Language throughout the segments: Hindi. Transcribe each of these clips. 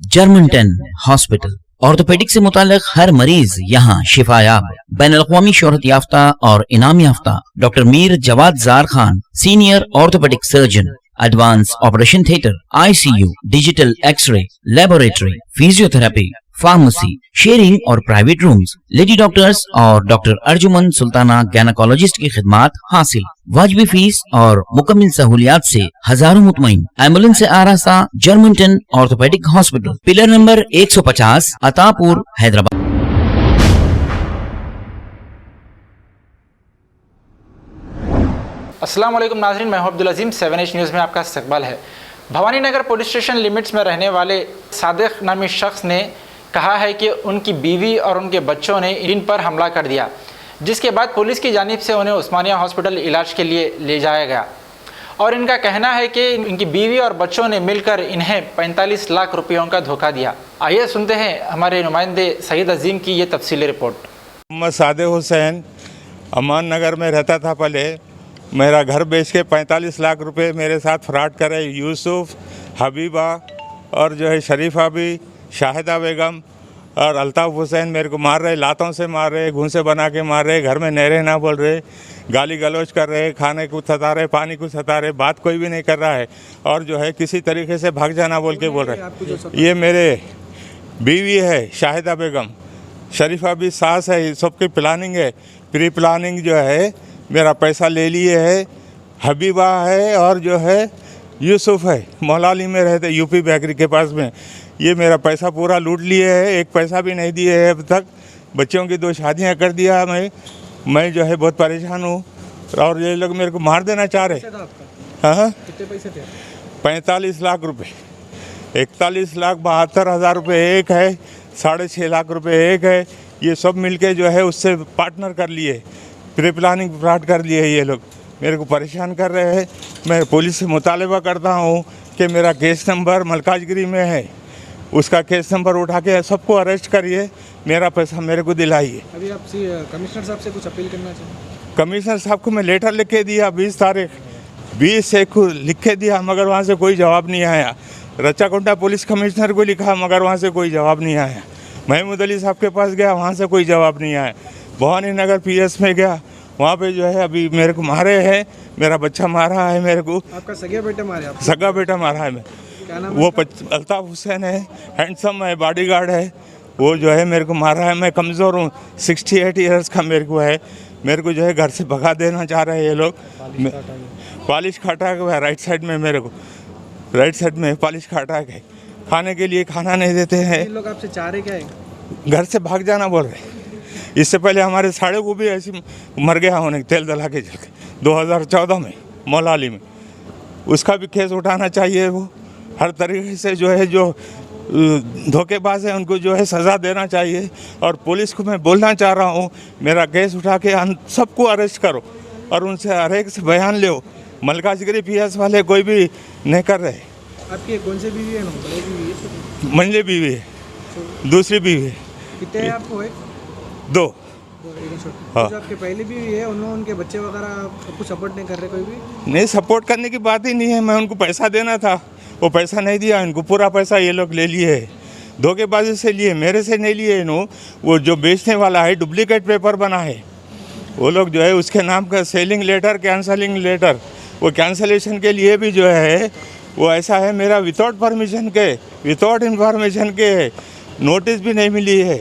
जर्मनटन हॉस्पिटल ऑर्थोपेडिक से मुताल्लिक हर मरीज यहाँ शिफायाब। बैनुल-अक़वामी शोहरत याफ्ता और इनाम याफ्ता doctor Mir Jawad Jar Khan, senior orthopaedic surgeon, advance operation theatre, ICU, digital x ray, laboratory, physiotherapy, pharmacy, sharing और प्राइवेट रूम्स, लेडी डॉक्टर्स और डॉक्टर अर्जुमन सुल्ताना गैनकोलॉजिस्ट की खिदमात हासिल। वाजिबी फीस और मुकम्मल सहूलियात से हजारों मुतमईन। एम्बुलेंस से आरास्ता Germanton orthopaedic hospital, pillar number 150, Attapur, Hyderabad. अस्सलाम वालेकुम नाज़रीन, मैं हूं अब्दुल अजीम। 7H न्यूज़ में आपका इस्तकबाल है। Bhavani Nagar police station limits में रहने वाले सादिक नामी शख्स ने कहा है कि उनकी बीवी और उनके बच्चों ने इन पर हमला कर दिया, जिसके बाद पुलिस की जानिब से उन्हें उस्मानिया हॉस्पिटल इलाज के लिए ले जाया गया और इनका कहना है कि इनकी बीवी और बच्चों ने मिलकर इन्हें 45 लाख रुपयों का धोखा दिया। आइए सुनते हैं हमारे नुमाइंदे सईद अजीम की ये तफसीली रिपोर्ट। मोहम्मद सादिक हुसैन अमान नगर में रहता था। पहले मेरा घर बेच के 45 लाख रुपए मेरे साथ फ्रॉड करे। यूसुफ, हबीबा और जो है शरीफा भी, शाहिदा बेगम और अल्ताफ़ हुसैन मेरे को मार रहे, लातों से मार रहे, घूंसे बना के मार रहे, घर में नहरे ना बोल रहे, गाली गलौज कर रहे, खाने को सता रहे, पानी को सता रहे, बात कोई भी नहीं कर रहा है और जो है किसी तरीके से भाग जाना बोल के बोल रहे। ये मेरे बीवी है शाहिदा बेगम, शरीफा भी सास है। सबकी प्लानिंग है, प्री प्लानिंग जो है मेरा पैसा ले लिए है। हबीबा है और जो है यूसुफ है, मौलाली में रहते, यूपी बेकरी के पास में। ये मेरा पैसा पूरा लूट लिए है, एक पैसा भी नहीं दिए है अब तक। बच्चों की 2 शादियां कर दिया। मैं जो है बहुत परेशान हूँ और ये लोग मेरे को मार देना चाह रहे। हाँ, कितने पैसे थे? 45 लाख रुपए, 41,72,000 रुपये एक है, 6.5 लाख रुपए एक है। ये सब मिलके जो है उससे पार्टनर कर लिए, प्री प्लानिंग फ्रॉड कर लिए ये लोग, मेरे को परेशान कर रहे हैं। मैं पुलिस से मुतालबा करता हूँ कि मेरा केस नंबर मलकाजगिरी में है, उसका केस नंबर उठा के सबको अरेस्ट करिए, मेरा पैसा मेरे को दिलाइए। अभी आप कमिश्नर साहब से कुछ अपील करना चाहिए? कमिश्नर साहब को मैं लेटर लिख के दिया 20 तारीख 20 से लिख के दिया, मगर वहाँ से कोई जवाब नहीं आया। रच्चाकुंडा पुलिस कमिश्नर को लिखा, मगर वहाँ से कोई जवाब नहीं आया। महमूद अली साहब के पास गया, वहाँ से कोई जवाब नहीं आया। भवानी नगर PS में गया, वहाँ पे जो है अभी मेरे को मारे हैं, मेरा बच्चा मारा है मेरे को। आपका सगा बेटा मारे आपको? सगा बेटा मारा है मैं। क्या नाम वो अल्ताफ़ हुसैन है, हैंडसम है, बॉडीगार्ड है। वो जो है मेरे को मारा है। मैं कमज़ोर हूँ, 68 ईयर्स का मेरे को है। मेरे को जो है घर से भगा देना चाह रहे हैं ये लोग। पॉलिश खाटा है राइट साइड में, मेरे को राइट साइड में पॉलिश खाटा है। खाने के लिए खाना नहीं देते हैं। लोग आपसे चाह रहे क्या है? घर से भाग जाना बोल रहे। इससे पहले हमारे साड़े को भी ऐसी मर गया होने, तेल दला के जल के 2014 में मौलाली में। उसका भी केस उठाना चाहिए। वो हर तरीके से जो है जो धोखेबाज है उनको जो है सज़ा देना चाहिए। और पुलिस को मैं बोलना चाह रहा हूँ, मेरा केस उठा के सबको अरेस्ट करो और उनसे हर एक से बयान लो। मलकाजगिरी PS वाले कोई भी नहीं कर रहे। आपकी कौन सी बीवी है? मंझली बीवी है, दूसरी बीवी है। कितने आपको? 2। हाँ। जो आपके पहले भी है, उनके बच्चे वगैरह आपको सपोर्ट नहीं कर रहे? कोई भी नहीं, सपोर्ट करने की बात ही नहीं है। मैं उनको पैसा देना था, वो पैसा नहीं दिया इनको। पूरा पैसा ये लोग ले लिए है, धोखेबाजी से लिए, मेरे से नहीं लिए इन्हों। वो जो बेचने वाला है डुप्लीकेट पेपर बना है, वो लोग जो है उसके नाम का सेलिंग लेटर, कैंसलिंग लेटर, वो कैंसलेशन के लिए भी जो है वो ऐसा है मेरा विदाउट परमिशन के, विदाउट इन्फॉर्मेशन के नोटिस भी नहीं मिली है।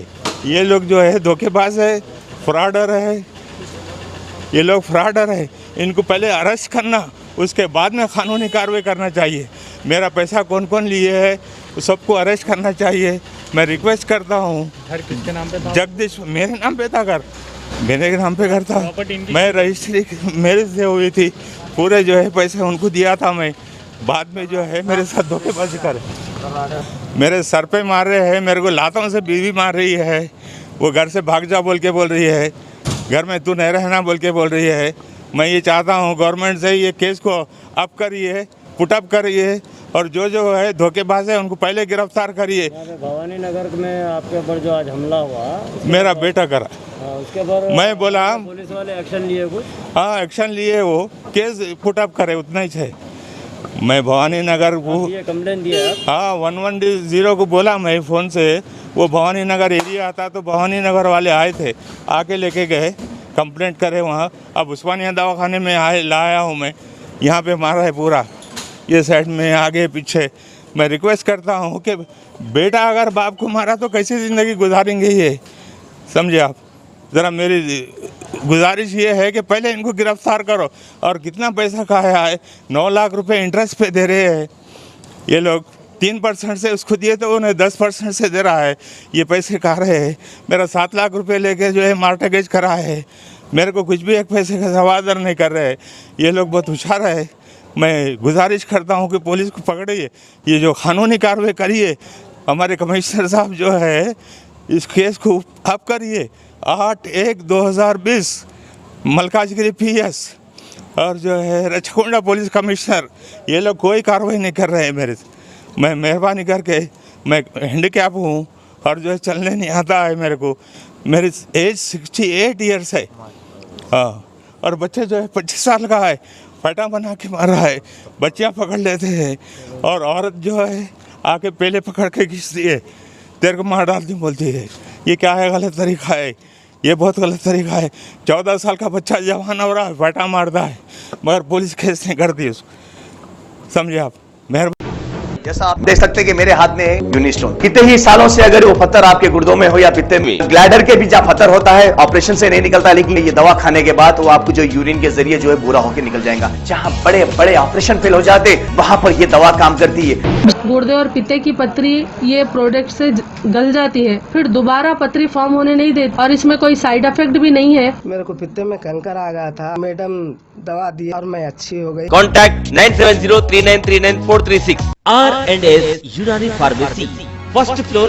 ये लोग जो है धोखेबाज है, फ्रॉडर है, ये लोग फ्रॉडर है। इनको पहले अरेस्ट करना, उसके बाद में कानूनी कार्रवाई करना चाहिए। मेरा पैसा कौन कौन लिए है सबको अरेस्ट करना चाहिए। मैं रिक्वेस्ट करता हूँ। घर किसके नाम पे था? जगदीश मेरे नाम पे था घर, मेरे नाम पे घर था। मैं रजिस्ट्री मेरे से हुई थी, पूरे जो है पैसे उनको दिया था मैं। बाद में जो है मेरे साथ धोखेबाजी करे, मेरे सर पे मार रहे हैं, मेरे को लातों से बीवी मार रही है। वो घर से भाग जा बोल के बोल रही है, घर में तू नहीं रहना बोल के बोल रही है। मैं ये चाहता हूँ गवर्नमेंट से ये केस को अप करिए, पुटअप करिए और जो है धोखेबाज है उनको पहले गिरफ्तार करिए। भवानी नगर में आपके ऊपर जो आज हमला हुआ, मेरा बेटा करा। उसके ऊपर मैं बोला पुलिस वाले एक्शन लिए कुछ? हाँ, एक्शन लिए, वो केस पुटअप करे, उतना ही है। मैं भवानी नगर को ये कंप्लेन दिया है। हाँ 110 को बोला मैं फ़ोन से, वो भवानी नगर एरिया आता तो भवानी नगर वाले आए थे, आके लेके गए, कंप्लेंट करे वहाँ। अब उस्मानिया दवाखाने में लाया हूँ मैं, यहाँ पे मारा है पूरा, ये साइड में आगे पीछे। मैं रिक्वेस्ट करता हूँ कि बेटा अगर बाप को मारा तो कैसी ज़िंदगी गुजारेंगे ये, समझे आप। ज़रा मेरी गुजारिश ये है कि पहले इनको गिरफ्तार करो। और कितना पैसा खाया है, 9 लाख रुपए इंटरेस्ट पे दे रहे हैं ये लोग। 3% से उसको दिए तो उन्हें 10% से दे रहा है, ये पैसे खा रहे हैं। मेरा 7 लाख रुपए लेके जो है मार्टगेज करा है, मेरे को कुछ भी एक पैसे का सवादर नहीं कर रहे। ये लोग बहुत होशियार है। मैं गुजारिश करता हूँ कि पुलिस को पकड़िए, ये जो कानूनी कार्रवाई करिए। हमारे कमिश्नर साहब जो है इस केस को आप करिए। 8/1/2020 मलकाजगिरी PS और जो है रचकुंडा पुलिस कमिश्नर, ये लोग कोई कार्रवाई नहीं कर रहे हैं मेरे से। मैं मेहरबानी करके, मैं हैंडीकैप हूँ और जो है चलने नहीं आता है मेरे को। मेरी एज 68 ईयर्स है। हाँ, और बच्चे जो है 25 साल का है, फटा बना के मारा है। बच्चियाँ पकड़ लेते हैं और औरत जो है आके पहले पकड़ के खींचती है, तेरे को मार डालती बोलती है। ये क्या है, गलत तरीका है, ये बहुत गलत तरीका है। 14 साल का बच्चा जवान हो रहा है, फटा मारता है, मगर पुलिस केस नहीं करती उसको, समझे आप। मेहरबानी। जैसा आप देख सकते हैं कि मेरे हाथ में है यूनिस्टोन। कितने ही सालों से अगर वो पत्थर आपके गुर्दों में हो या पित्ते में, ग्लैडर के भी जब पत्थर होता है ऑपरेशन से नहीं निकलता, लेकिन ये दवा खाने के बाद वो आपको जो यूरिन के जरिए जो है पूरा होकर निकल जाएगा। जहाँ बड़े बड़े ऑपरेशन फेल हो जाते, वहां पर ये दवा काम करती है। गुर्दे और पित्ते की पथरी ये प्रोडक्ट से गल जाती है, फिर दोबारा पथरी फॉर्म होने नहीं देती और इसमें कोई साइड इफेक्ट भी नहीं है। मेरे को पित्ते में कैंकर आ गया था, मैडम दवा दी और मैं अच्छी हो गई। Contact 97039393436 R&S Unani Pharmacy, first floor